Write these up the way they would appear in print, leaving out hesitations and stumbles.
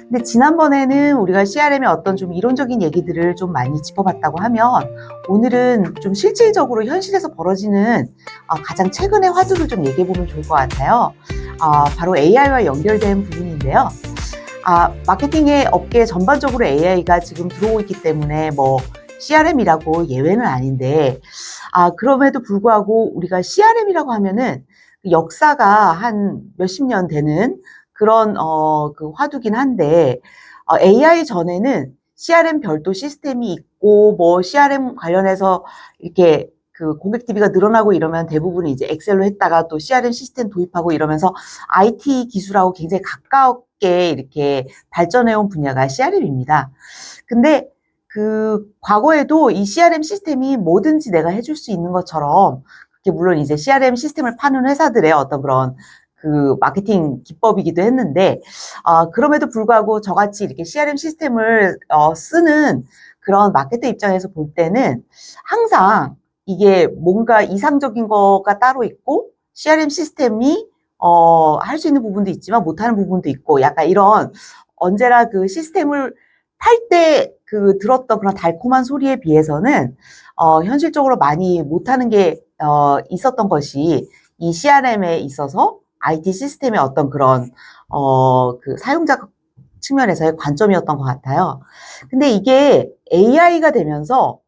근데 지난번에는 우리가 CRM의 어떤 좀 이론적인 얘기들을 좀 많이 짚어봤다고 하면 오늘은 좀 실질적으로 현실에서 벌어지는 가장 최근의 화두를 좀 얘기해보면 좋을 것 같아요. 바로 AI와 연결된 부분인데요. 마케팅의 업계 전반적으로 AI가 지금 들어오고 있기 때문에 뭐 CRM이라고 예외는 아닌데 그럼에도 불구하고 우리가 CRM이라고 하면은 역사가 한 몇십 년 되는 그런 그 화두긴 한데 AI 전에는 CRM 별도 시스템이 있고 뭐 CRM 관련해서 이렇게 그 고객 DB가 늘어나고 이러면 대부분 이제 엑셀로 했다가 또 CRM 시스템 도입하고 이러면서 IT 기술하고 굉장히 가깝게 이렇게 발전해온 분야가 CRM입니다. 근데 그 과거에도 이 CRM 시스템이 뭐든지 내가 해줄 수 있는 것처럼 그게 물론 이제 CRM 시스템을 파는 회사들의 어떤 그런 그 마케팅 기법이기도 했는데 그럼에도 불구하고 저같이 이렇게 CRM 시스템을 쓰는 그런 마케터 입장에서 볼 때는 항상 이게 뭔가 이상적인 거가 따로 있고 CRM 시스템이 할 수 있는 부분도 있지만 못하는 부분도 있고 약간 이런 언제나 그 시스템을 팔 때 그 들었던 그런 달콤한 소리에 비해서는 현실적으로 많이 못하는 게 있었던 것이 이 CRM에 있어서 IT 시스템의 어떤 그런 그 사용자 측면에서의 관점이었던 것 같아요. 근데 이게 AI가 되면서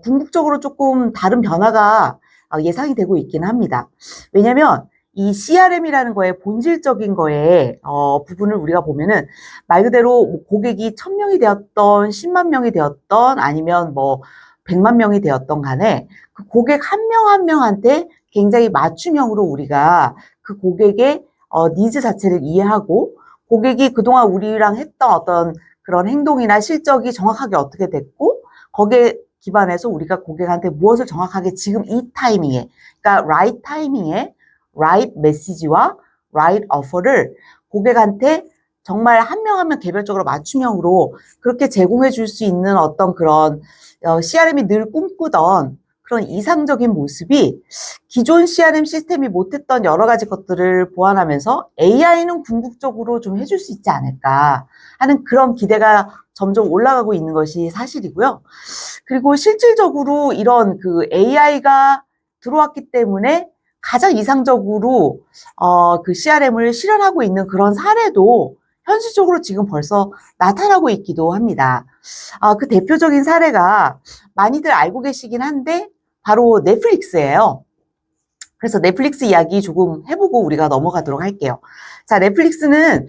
궁극적으로 조금 다른 변화가 예상이 되고 있긴 합니다. 왜냐하면 이 CRM이라는 거의 본질적인 거에 부분을 우리가 보면은 말 그대로 뭐 고객이 1000명이 되었던 10만 명이 되었던 아니면 뭐 100만 명이 되었던 간에 그 고객 한 명 한 명한테 굉장히 맞춤형으로 우리가 그 고객의 니즈 자체를 이해하고 고객이 그동안 우리랑 했던 어떤 그런 행동이나 실적이 정확하게 어떻게 됐고 거기에 기반해서 우리가 고객한테 무엇을 정확하게 지금 이 타이밍에 그러니까 right 타이밍에 right 메시지와 right offer를 고객한테 정말 한 명 한 명 개별적으로 맞춤형으로 그렇게 제공해 줄 수 있는 어떤 그런 CRM이 늘 꿈꾸던 그런 이상적인 모습이 기존 CRM 시스템이 못했던 여러 가지 것들을 보완하면서 AI는 궁극적으로 좀 해줄 수 있지 않을까 하는 그런 기대가 점점 올라가고 있는 것이 사실이고요. 그리고 실질적으로 이런 그 AI가 들어왔기 때문에 가장 이상적으로 그 CRM을 실현하고 있는 그런 사례도 현실적으로 지금 벌써 나타나고 있기도 합니다. 그 대표적인 사례가 많이들 알고 계시긴 한데 바로 넷플릭스예요. 그래서 넷플릭스 이야기 조금 해보고 우리가 넘어가도록 할게요. 자, 넷플릭스는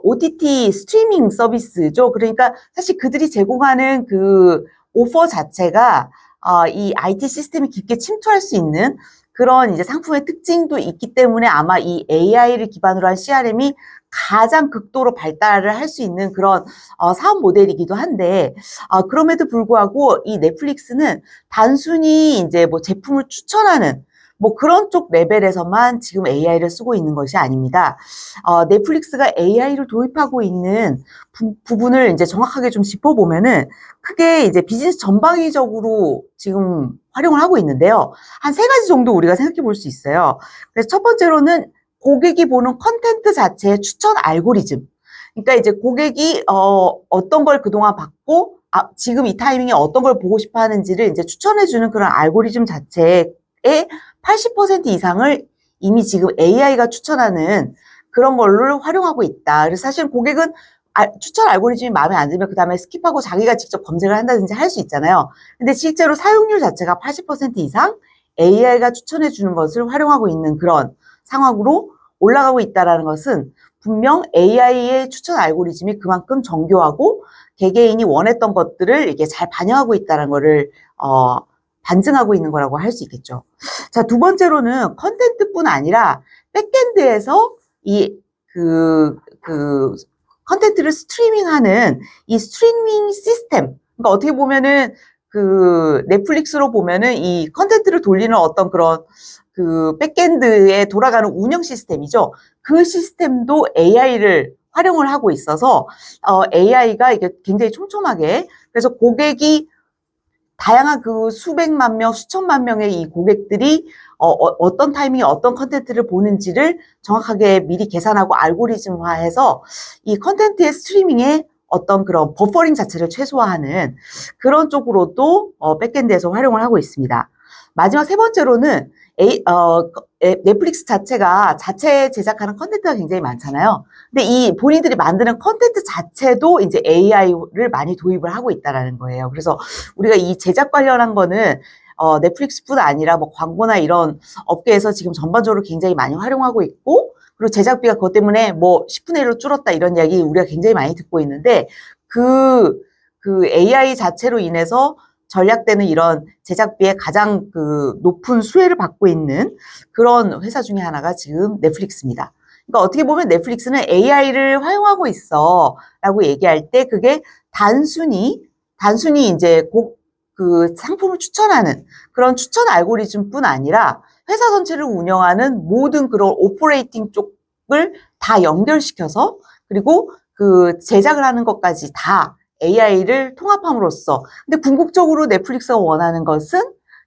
OTT 스트리밍 서비스죠. 그러니까 사실 그들이 제공하는 그 오퍼 자체가 이 IT 시스템이 깊게 침투할 수 있는 그런 이제 상품의 특징도 있기 때문에 아마 이 AI를 기반으로 한 CRM이 가장 극도로 발달을 할 수 있는 그런 사업 모델이기도 한데 그럼에도 불구하고 이 넷플릭스는 단순히 이제 뭐 제품을 추천하는 뭐 그런 쪽 레벨에서만 지금 AI를 쓰고 있는 것이 아닙니다. 넷플릭스가 AI를 도입하고 있는 부분을 이제 정확하게 좀 짚어보면은 크게 이제 비즈니스 전방위적으로 지금 활용을 하고 있는데요. 한 세 가지 정도 우리가 생각해 볼 수 있어요. 그래서 첫 번째로는 고객이 보는 컨텐트 자체의 추천 알고리즘. 그러니까 이제 고객이 어떤 걸 그동안 봤고 지금 이 타이밍에 어떤 걸 보고 싶어 하는지를 이제 추천해주는 그런 알고리즘 자체에 80% 이상을 이미 지금 AI가 추천하는 그런 걸로 활용하고 있다. 그래서 사실 고객은 추천 알고리즘이 마음에 안 들면 그 다음에 스킵하고 자기가 직접 검색을 한다든지 할 수 있잖아요. 근데 실제로 사용률 자체가 80% 이상 AI가 추천해 주는 것을 활용하고 있는 그런 상황으로 올라가고 있다는 것은 분명 AI의 추천 알고리즘이 그만큼 정교하고 개개인이 원했던 것들을 이렇게 잘 반영하고 있다는 것을 반증하고 있는 거라고 할 수 있겠죠. 자, 두 번째로는 컨텐츠뿐 아니라 백엔드에서 그 컨텐츠를 스트리밍하는 이 스트리밍 시스템. 그러니까 어떻게 보면은 그 넷플릭스로 보면은 이 컨텐츠를 돌리는 어떤 그런 그 백엔드에 돌아가는 운영 시스템이죠. 그 시스템도 AI를 활용을 하고 있어서 AI가 이게 굉장히 촘촘하게 그래서 고객이 다양한 그 수백만 명, 수천만 명의 이 고객들이 어떤 타이밍에 어떤 컨텐츠를 보는지를 정확하게 미리 계산하고 알고리즘화해서 이 컨텐츠의 스트리밍에 어떤 그런 버퍼링 자체를 최소화하는 그런 쪽으로도 백엔드에서 활용을 하고 있습니다. 마지막 세 번째로는 넷플릭스 자체가 자체 제작하는 컨텐츠가 굉장히 많잖아요. 근데 이 본인들이 만드는 컨텐츠 자체도 이제 AI를 많이 도입을 하고 있다라는 거예요. 그래서 우리가 이 제작 관련한 거는 넷플릭스뿐 아니라 뭐 광고나 이런 업계에서 지금 전반적으로 굉장히 많이 활용하고 있고, 그리고 제작비가 그것 때문에 뭐 10분의 1로 줄었다 이런 이야기 우리가 굉장히 많이 듣고 있는데, 그 AI 자체로 인해서 전략되는 이런 제작비의 가장 그 높은 수혜를 받고 있는 그런 회사 중에 하나가 지금 넷플릭스입니다. 그러니까 어떻게 보면 넷플릭스는 AI를 활용하고 있어 라고 얘기할 때 그게 단순히 이제 그 상품을 추천하는 그런 추천 알고리즘뿐 아니라 회사 전체를 운영하는 모든 그런 오퍼레이팅 쪽을 다 연결시켜서, 그리고 그 제작을 하는 것까지 다 AI를 통합함으로써, 근데 궁극적으로 넷플릭스가 원하는 것은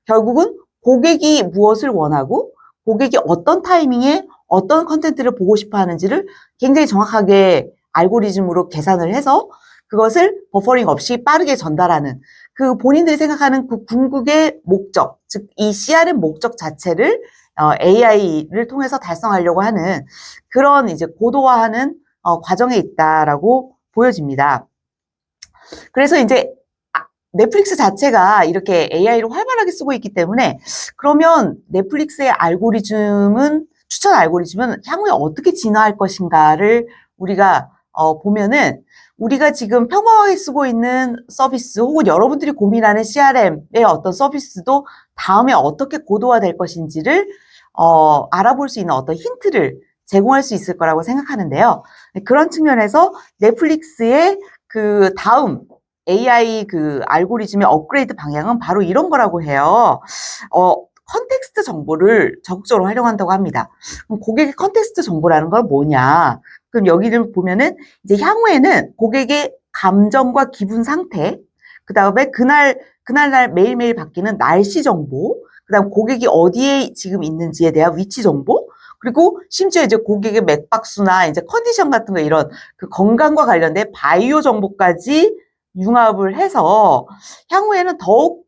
결국은 고객이 무엇을 원하고 고객이 어떤 타이밍에 어떤 컨텐츠를 보고 싶어 하는지를 굉장히 정확하게 알고리즘으로 계산을 해서 그것을 버퍼링 없이 빠르게 전달하는, 그 본인들이 생각하는 그 궁극의 목적, 즉 이 CRM 목적 자체를 AI를 통해서 달성하려고 하는 그런 이제 고도화하는 과정에 있다라고 보여집니다. 그래서 이제 넷플릭스 자체가 이렇게 AI를 활발하게 쓰고 있기 때문에, 그러면 넷플릭스의 알고리즘은, 추천 알고리즘은 향후에 어떻게 진화할 것인가를 우리가 보면은, 우리가 지금 평범하게 쓰고 있는 서비스 혹은 여러분들이 고민하는 CRM의 어떤 서비스도 다음에 어떻게 고도화될 것인지를 알아볼 수 있는 어떤 힌트를 제공할 수 있을 거라고 생각하는데요. 그런 측면에서 넷플릭스의 그 다음 AI 그 알고리즘의 업그레이드 방향은 바로 이런 거라고 해요. 컨텍스트 정보를 적극적으로 활용한다고 합니다. 그럼 고객의 컨텍스트 정보라는 건 뭐냐? 그럼 여기를 보면은 이제 향후에는 고객의 감정과 기분 상태, 그 다음에 그날 매일매일 바뀌는 날씨 정보, 그 다음 고객이 어디에 지금 있는지에 대한 위치 정보, 그리고 심지어 이제 고객의 맥박수나 이제 컨디션 같은 거, 이런 그 건강과 관련된 바이오 정보까지 융합을 해서 향후에는 더욱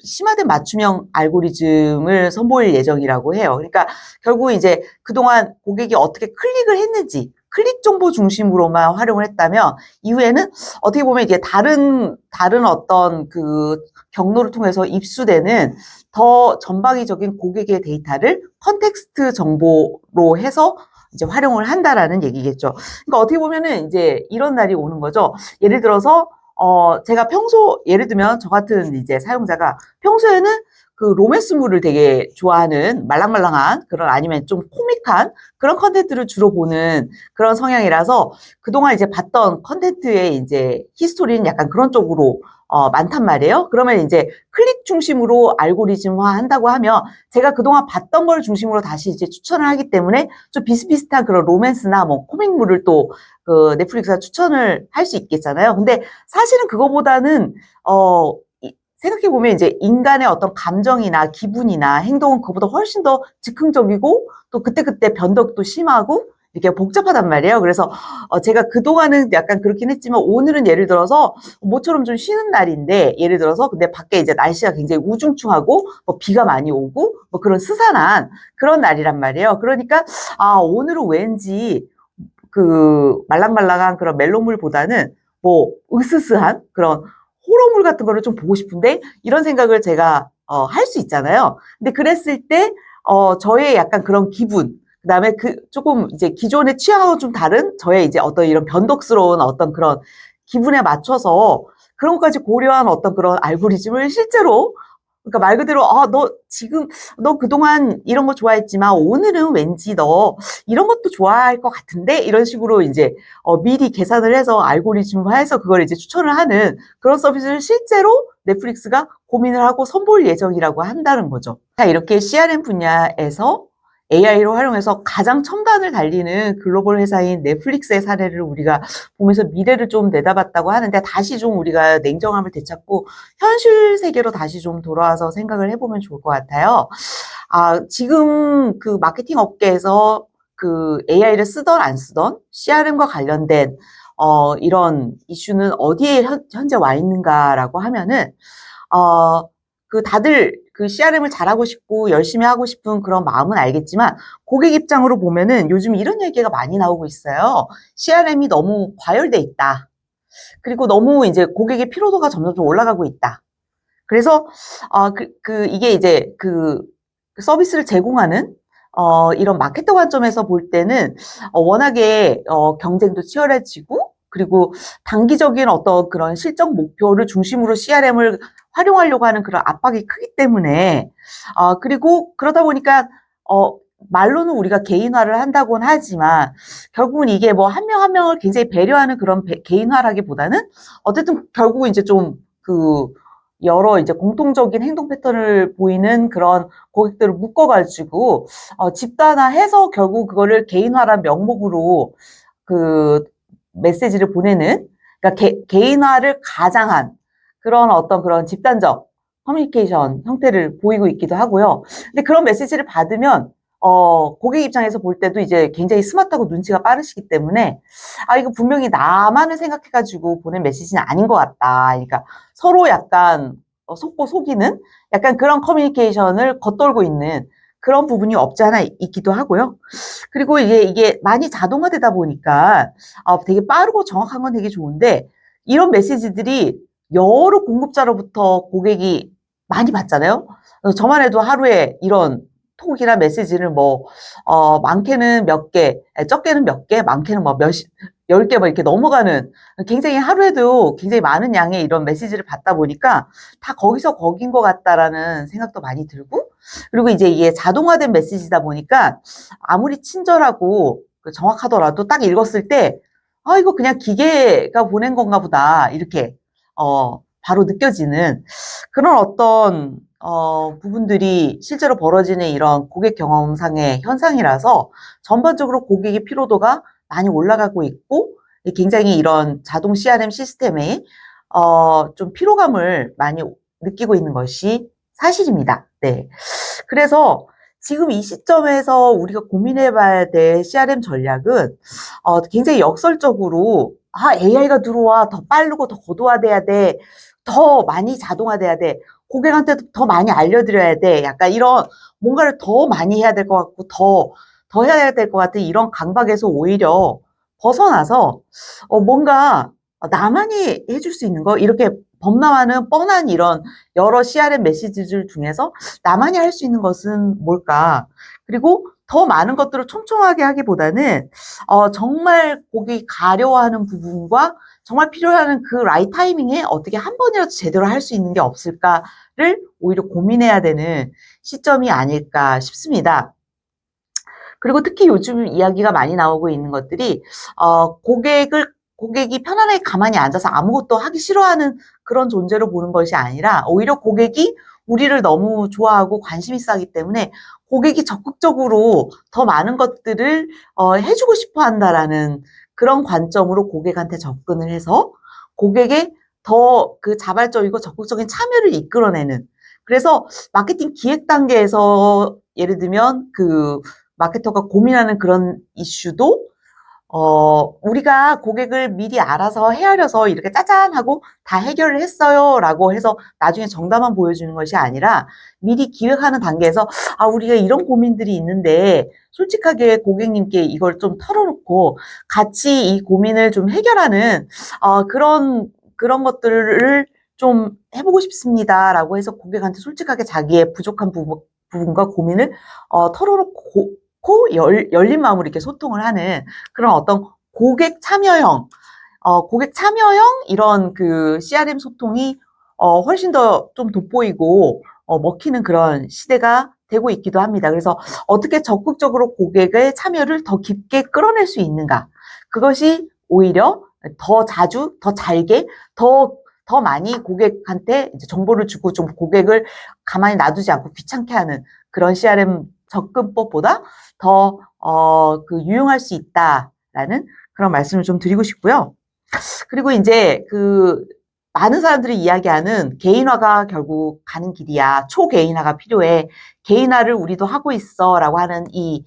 심화된 맞춤형 알고리즘을 선보일 예정이라고 해요. 그러니까 결국 이제 그동안 고객이 어떻게 클릭을 했는지, 클릭 정보 중심으로만 활용을 했다면, 이후에는 어떻게 보면 이게 다른 어떤 그 경로를 통해서 입수되는 더 전방위적인 고객의 데이터를 컨텍스트 정보로 해서 이제 활용을 한다라는 얘기겠죠. 그러니까 어떻게 보면은 이제 이런 날이 오는 거죠. 예를 들어서 제가 예를 들면 저 같은 이제 사용자가 평소에는 그 로맨스물을 되게 좋아하는 말랑말랑한 그런, 아니면 좀 코믹한 그런 컨텐츠를 주로 보는 그런 성향이라서 그동안 이제 봤던 컨텐츠의 이제 히스토리는 약간 그런 쪽으로 많단 말이에요. 그러면 이제 클릭 중심으로 알고리즘화 한다고 하면 제가 그동안 봤던 걸 중심으로 다시 이제 추천을 하기 때문에 좀 비슷비슷한 그런 로맨스나 뭐 코믹물을 또 그 넷플릭스가 추천을 할 수 있겠잖아요. 근데 사실은 그거보다는 생각해보면 이제 인간의 어떤 감정이나 기분이나 행동은 그보다 훨씬 더 즉흥적이고 또 그때그때 변덕도 심하고 이렇게 복잡하단 말이에요. 그래서 제가 그동안은 약간 그렇긴 했지만 오늘은 예를 들어서 모처럼 좀 쉬는 날인데, 예를 들어서 근데 밖에 이제 날씨가 굉장히 우중충하고 뭐 비가 많이 오고 뭐 그런 스산한 그런 날이란 말이에요. 그러니까 오늘은 왠지 그 말랑말랑한 그런 멜로물보다는 뭐 으스스한 그런 호러물 같은 거를 좀 보고 싶은데, 이런 생각을 제가 할 수 있잖아요. 근데 그랬을 때 저의 약간 그런 기분, 그다음에 그 조금 이제 기존의 취향하고 좀 다른 저의 이제 어떤 이런 변덕스러운 어떤 그런 기분에 맞춰서 그런 것까지 고려한 어떤 그런 알고리즘을 실제로, 그러니까 말 그대로 너 그동안 이런 거 좋아했지만 오늘은 왠지 너 이런 것도 좋아할 것 같은데, 이런 식으로 이제 미리 계산을 해서 알고리즘화해서 그걸 이제 추천을 하는 그런 서비스를 실제로 넷플릭스가 고민을 하고 선보일 예정이라고 한다는 거죠. 자, 이렇게 CRM 분야에서 AI로 활용해서 가장 첨단을 달리는 글로벌 회사인 넷플릭스의 사례를 우리가 보면서 미래를 좀 내다봤다고 하는데 다시 좀 우리가 냉정함을 되찾고 현실 세계로 다시 좀 돌아와서 생각을 해보면 좋을 것 같아요. 지금 그 마케팅 업계에서 그 AI를 쓰던 안 쓰던 CRM과 관련된 이런 이슈는 어디에 현재 와 있는가라고 하면은 다들 그 CRM을 잘하고 싶고 열심히 하고 싶은 그런 마음은 알겠지만 고객 입장으로 보면은 요즘 이런 얘기가 많이 나오고 있어요. CRM이 너무 과열돼 있다. 그리고 너무 이제 고객의 피로도가 점점 올라가고 있다. 그래서 이게 이제 그 서비스를 제공하는 이런 마케터 관점에서 볼 때는 워낙에 경쟁도 치열해지고 그리고 단기적인 어떤 그런 실적 목표를 중심으로 CRM을 활용하려고 하는 그런 압박이 크기 때문에 그리고 그러다 보니까 말로는 우리가 개인화를 한다고는 하지만 결국은 이게 뭐 한 명 한 명을 굉장히 배려하는 그런 개인화라기보다는 어쨌든 결국은 이제 좀 여러 이제 공통적인 행동 패턴을 보이는 그런 고객들을 묶어가지고 집단화해서 결국 그거를 개인화란 명목으로 그 메시지를 보내는, 그러니까 개인화를 가장한 그런 어떤 그런 집단적 커뮤니케이션 형태를 보이고 있기도 하고요. 근데 그런 메시지를 받으면 고객 입장에서 볼 때도 이제 굉장히 스마트하고 눈치가 빠르시기 때문에 이거 분명히 나만을 생각해가지고 보낸 메시지는 아닌 것 같다. 그러니까 서로 약간 속고 속이는 약간 그런 커뮤니케이션을 겉돌고 있는 그런 부분이 없지 않아 있기도 하고요. 그리고 이게 많이 자동화되다 보니까 되게 빠르고 정확한 건 되게 좋은데 이런 메시지들이 여러 공급자로부터 고객이 많이 받잖아요. 저만 해도 하루에 이런 톡이나 메시지를 많게는 몇 개, 적게는 몇 개, 많게는 뭐 몇십, 10개 뭐 이렇게 넘어가는 굉장히 하루에도 굉장히 많은 양의 이런 메시지를 받다 보니까 다 거기서 거긴 것 같다라는 생각도 많이 들고 그리고 이제 이게 자동화된 메시지다 보니까 아무리 친절하고 정확하더라도 딱 읽었을 때 이거 그냥 기계가 보낸 건가 보다 이렇게 바로 느껴지는 그런 어떤 부분들이 실제로 벌어지는 이런 고객 경험상의 현상이라서 전반적으로 고객의 피로도가 많이 올라가고 있고 굉장히 이런 자동 CRM 시스템에 좀 피로감을 많이 느끼고 있는 것이 사실입니다. 네. 그래서 지금 이 시점에서 우리가 고민해 봐야 될 CRM 전략은 굉장히 역설적으로 AI가 들어와 더 빠르고 더 고도화돼야 돼. 더 많이 자동화돼야 돼. 고객한테도 더 많이 알려드려야 돼. 약간 이런 뭔가를 더 많이 해야 될 것 같고 더 해야 될 것 같은 이런 강박에서 오히려 벗어나서 뭔가 나만이 해줄 수 있는 거 이렇게 범람하는 뻔한 이런 여러 CRM 메시지들 중에서 나만이 할 수 있는 것은 뭘까? 그리고 더 많은 것들을 촘촘하게 하기보다는 정말 고객이 가려워하는 부분과 정말 필요한 그 라이트 타이밍에 어떻게 한 번이라도 제대로 할 수 있는 게 없을까를 오히려 고민해야 되는 시점이 아닐까 싶습니다. 그리고 특히 요즘 이야기가 많이 나오고 있는 것들이 고객이 편안하게 가만히 앉아서 아무것도 하기 싫어하는 그런 존재로 보는 것이 아니라 오히려 고객이 우리를 너무 좋아하고 관심 있어 하기 때문에 고객이 적극적으로 더 많은 것들을 해주고 싶어 한다라는 그런 관점으로 고객한테 접근을 해서 고객의 더 그 자발적이고 적극적인 참여를 이끌어내는 그래서 마케팅 기획 단계에서 예를 들면 마케터가 고민하는 그런 이슈도 우리가 고객을 미리 알아서 헤아려서 이렇게 짜잔 하고 다 해결을 했어요 라고 해서 나중에 정답만 보여주는 것이 아니라 미리 기획하는 단계에서 우리가 이런 고민들이 있는데 솔직하게 고객님께 이걸 좀 털어놓고 같이 이 고민을 좀 해결하는 그런 것들을 좀 해보고 싶습니다 라고 해서 고객한테 솔직하게 자기의 부족한 부분과 고민을 털어놓고 열린 마음으로 이렇게 소통을 하는 그런 어떤 고객 참여형 이런 CRM 소통이 훨씬 더 좀 돋보이고 먹히는 그런 시대가 되고 있기도 합니다. 그래서 어떻게 적극적으로 고객의 참여를 더 깊게 끌어낼 수 있는가? 그것이 오히려 더 자주, 더 잘게, 더 많이 고객한테 이제 정보를 주고 좀 고객을 가만히 놔두지 않고 귀찮게 하는 그런 CRM 접근법보다 더 유용할 수 있다라는 그런 말씀을 좀 드리고 싶고요. 그리고 이제 많은 사람들이 이야기하는 개인화가 결국 가는 길이야. 초개인화가 필요해. 개인화를 우리도 하고 있어라고 하는 이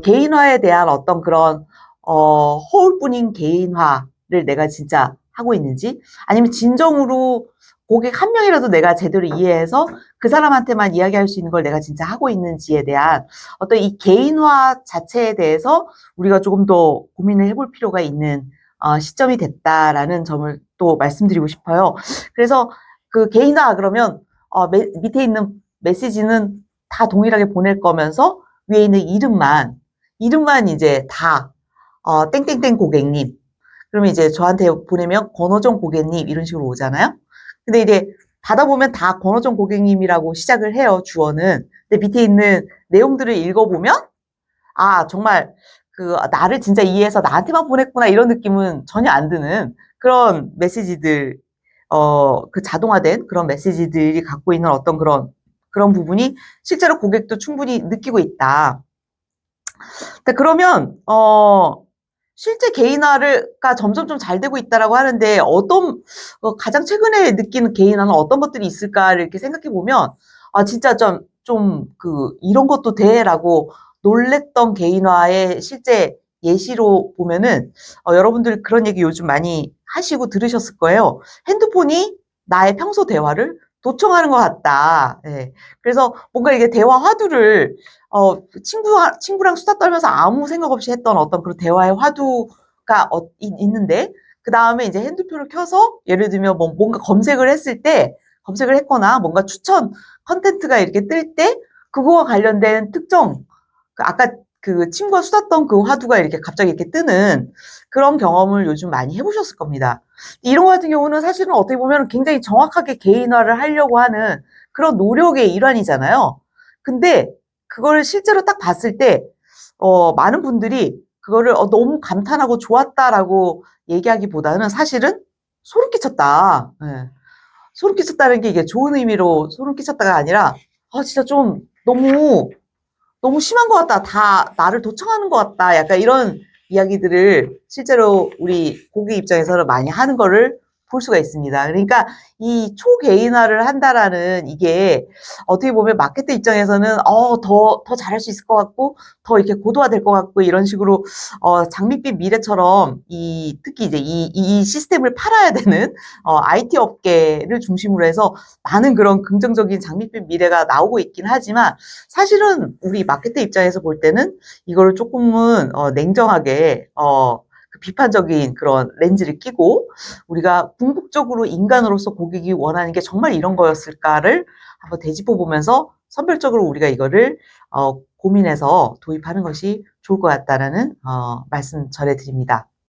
개인화에 대한 어떤 그런 허울뿐인 개인화를 내가 진짜 하고 있는지, 아니면 진정으로 고객 한 명이라도 내가 제대로 이해해서 그 사람한테만 이야기할 수 있는 걸 내가 진짜 하고 있는지에 대한 어떤 이 개인화 자체에 대해서 우리가 조금 더 고민을 해볼 필요가 있는 시점이 됐다라는 점을 또 말씀드리고 싶어요. 그래서 개인화 그러면 밑에 있는 메시지는 다 동일하게 보낼 거면서 위에 있는 이름만 이제 다 땡땡땡 고객님. 그러면 이제 저한테 보내면 권호정 고객님 이런 식으로 오잖아요. 근데 이제 받아보면 다 권호정 고객님이라고 시작을 해요, 주어는. 근데 밑에 있는 내용들을 읽어보면 정말 나를 진짜 이해해서 나한테만 보냈구나 이런 느낌은 전혀 안 드는 그런 메시지들, 자동화된 그런 메시지들이 갖고 있는 어떤 그런 부분이 실제로 고객도 충분히 느끼고 있다. 그러면, 실제 개인화가 점점 좀 잘 되고 있다라고 하는데 가장 최근에 느끼는 개인화는 어떤 것들이 있을까를 이렇게 생각해 보면, 진짜 이런 것도 돼라고 놀랬던 개인화의 실제 예시로 보면은, 여러분들 그런 얘기 요즘 많이 하시고 들으셨을 거예요. 핸드폰이 나의 평소 대화를 도청하는 것 같다. 예. 그래서 뭔가 이게 대화 화두를 친구랑 수다 떨면서 아무 생각 없이 했던 어떤 그런 대화의 화두가 있는데, 그 다음에 이제 핸드폰을 켜서 예를 들면 뭔가 검색을 했거나 뭔가 추천 컨텐츠가 이렇게 뜰 때, 그거와 관련된 특정, 아까 친구가 수다 떤 그 화두가 이렇게 갑자기 이렇게 뜨는 그런 경험을 요즘 많이 해보셨을 겁니다. 이런 거 같은 경우는 사실은 어떻게 보면 굉장히 정확하게 개인화를 하려고 하는 그런 노력의 일환이잖아요. 근데 그걸 실제로 딱 봤을 때, 많은 분들이 그거를 너무 감탄하고 좋았다라고 얘기하기보다는 사실은 소름 끼쳤다. 예. 소름 끼쳤다는 게 이게 좋은 의미로 소름 끼쳤다가 아니라, 진짜 좀 너무 심한 것 같다. 다 나를 도청하는 것 같다. 약간 이런 이야기들을 실제로 우리 고객 입장에서는 많이 하는 거를 볼 수가 있습니다. 그러니까 이 초개인화를 한다라는 이게 어떻게 보면 마케터 입장에서는 더 잘할 수 있을 것 같고 더 이렇게 고도화될 것 같고 이런 식으로 장밋빛 미래처럼 특히 이제 이 시스템을 팔아야 되는 IT 업계를 중심으로 해서 많은 그런 긍정적인 장밋빛 미래가 나오고 있긴 하지만 사실은 우리 마케터 입장에서 볼 때는 이거를 조금은 냉정하게 비판적인 그런 렌즈를 끼고 우리가 궁극적으로 인간으로서 고객이 원하는 게 정말 이런 거였을까를 한번 되짚어 보면서 선별적으로 우리가 이거를 고민해서 도입하는 것이 좋을 것 같다라는 말씀 전해드립니다.